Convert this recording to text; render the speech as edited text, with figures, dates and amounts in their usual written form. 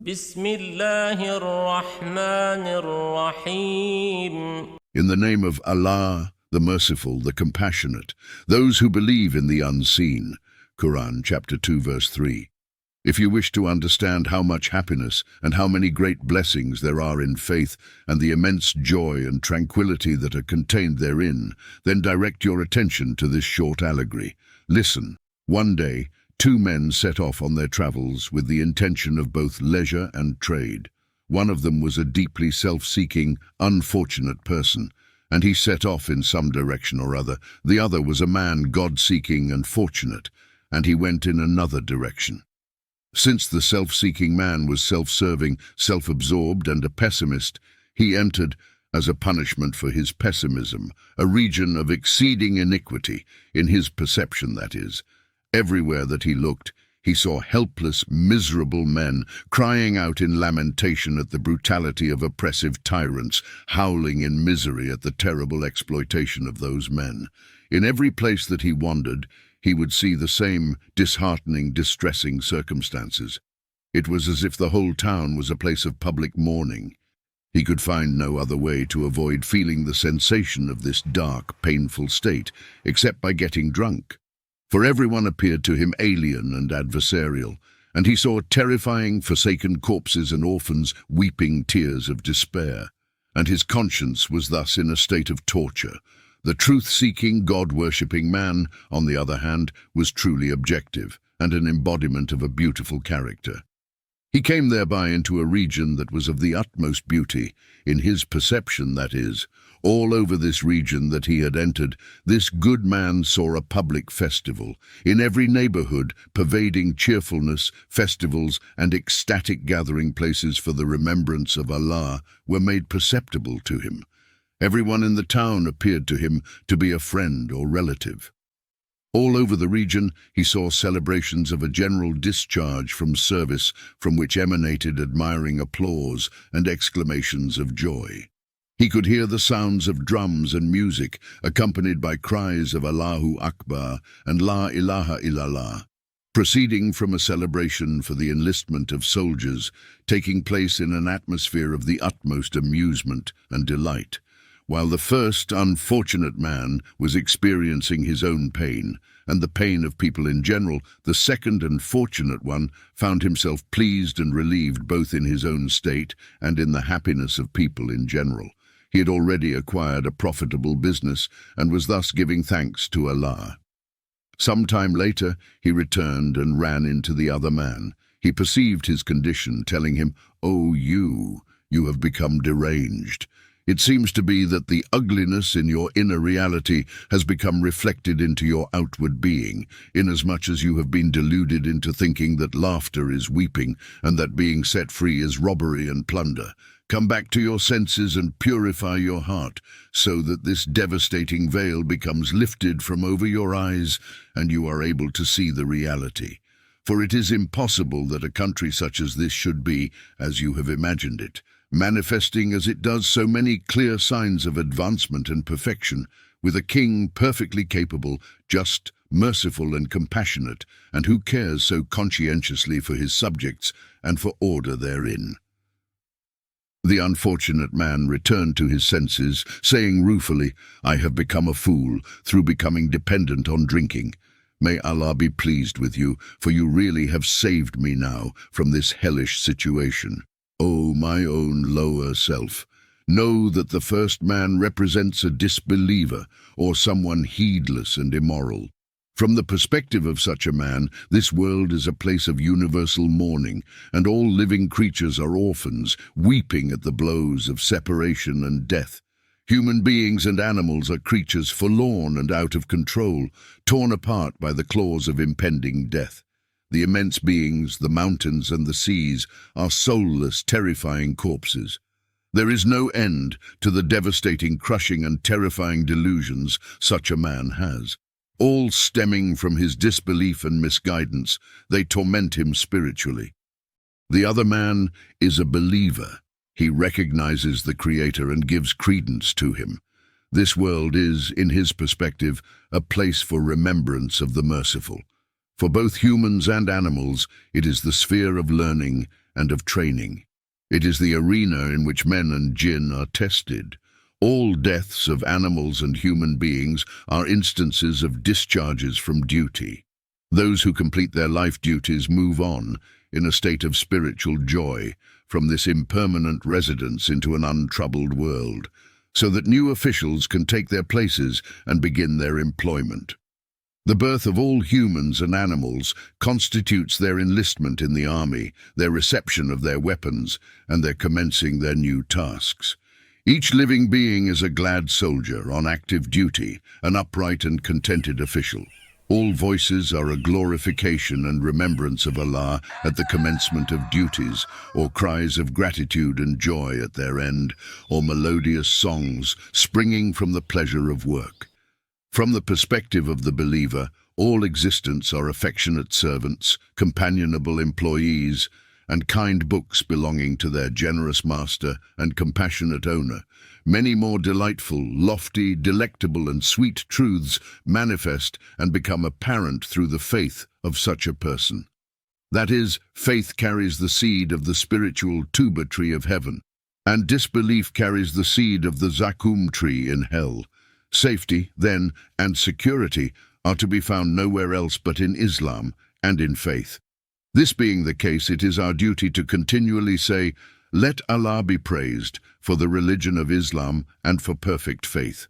بسم الله الرحمن الرحيم. In the name of Allah, the Merciful, the Compassionate, those who believe in the unseen. Qur'ān chapter 2 verse 3. If you wish to understand how much happiness and how many great blessings there are in faith and the immense joy and tranquility that are contained therein, then direct your attention to this short allegory. Listen. One day, two men set off on their travels with the intention of both leisure and trade. One of them was a deeply self-seeking, unfortunate person, and he set off in some direction or other. The other was a man God-seeking and fortunate, and he went in another direction. Since the self-seeking man was self-serving, self-absorbed, and a pessimist, he entered, as a punishment for his pessimism, a region of exceeding iniquity, in his perception, that is. Everywhere that he looked, he saw helpless, miserable men crying out in lamentation at the brutality of oppressive tyrants, howling in misery at the terrible exploitation of those men. In every place that he wandered, he would see the same disheartening, distressing circumstances. It was as if the whole town was a place of public mourning. He could find no other way to avoid feeling the sensation of this dark, painful state, except by getting drunk. For everyone appeared to him alien and adversarial, and he saw terrifying, forsaken corpses and orphans weeping tears of despair. And his conscience was thus in a state of torture. The truth-seeking, God-worshipping man, on the other hand, was truly objective and an embodiment of a beautiful character. He came thereby into a region that was of the utmost beauty, in his perception, that is. All over this region that he had entered, this good man saw a public festival. In every neighborhood, pervading cheerfulness, festivals, and ecstatic gathering places for the remembrance of Allah were made perceptible to him. Everyone in the town appeared to him to be a friend or relative. All over the region, he saw celebrations of a general discharge from service from which emanated admiring applause and exclamations of joy. He could hear the sounds of drums and music, accompanied by cries of Allahu Akbar and La ilaha illallah, proceeding from a celebration for the enlistment of soldiers, taking place in an atmosphere of the utmost amusement and delight. While the first unfortunate man was experiencing his own pain, and the pain of people in general, the second and fortunate one found himself pleased and relieved both in his own state and in the happiness of people in general. He had already acquired a profitable business and was thus giving thanks to Allah. Some time later, he returned and ran into the other man. He perceived his condition, telling him, "Oh, you have become deranged. It seems to be that the ugliness in your inner reality has become reflected into your outward being, inasmuch as you have been deluded into thinking that laughter is weeping and that being set free is robbery and plunder. Come back to your senses and purify your heart, so that this devastating veil becomes lifted from over your eyes and you are able to see the reality. For it is impossible that a country such as this should be as you have imagined it, manifesting as it does so many clear signs of advancement and perfection, with a king perfectly capable, just, merciful and compassionate, and who cares so conscientiously for his subjects and for order therein." The unfortunate man returned to his senses, saying ruefully, "I have become a fool through becoming dependent on drinking. May Allah be pleased with you, for you really have saved me now from this hellish situation. O my own lower self, know that the first man represents a disbeliever or someone heedless and immoral. From the perspective of such a man, this world is a place of universal mourning, and all living creatures are orphans, weeping at the blows of separation and death. Human beings and animals are creatures forlorn and out of control, torn apart by the claws of impending death. The immense beings, the mountains and the seas, are soulless, terrifying corpses. There is no end to the devastating, crushing and terrifying delusions such a man has. All stemming from his disbelief and misguidance, they torment him spiritually. The other man is a believer. He recognizes the Creator and gives credence to him. This world is, in his perspective, a place for remembrance of the Merciful. For both humans and animals, it is the sphere of learning and of training. It is the arena in which men and jinn are tested. All deaths of animals and human beings are instances of discharges from duty. Those who complete their life duties move on, in a state of spiritual joy, from this impermanent residence into an untroubled world, so that new officials can take their places and begin their employment. The birth of all humans and animals constitutes their enlistment in the army, their reception of their weapons, and their commencing their new tasks. Each living being is a glad soldier on active duty, an upright and contented official. All voices are a glorification and remembrance of Allah at the commencement of duties, or cries of gratitude and joy at their end, or melodious songs springing from the pleasure of work. From the perspective of the believer, all existence are affectionate servants, companionable employees, and kind books belonging to their generous master and compassionate owner. Many more delightful, lofty, delectable, and sweet truths manifest and become apparent through the faith of such a person. That is, faith carries the seed of the spiritual tuba tree of heaven, and disbelief carries the seed of the zakum tree in hell. Safety, then, and security are to be found nowhere else but in Islam and in faith. This being the case, it is our duty to continually say, "Let Allah be praised for the religion of Islam and for perfect faith."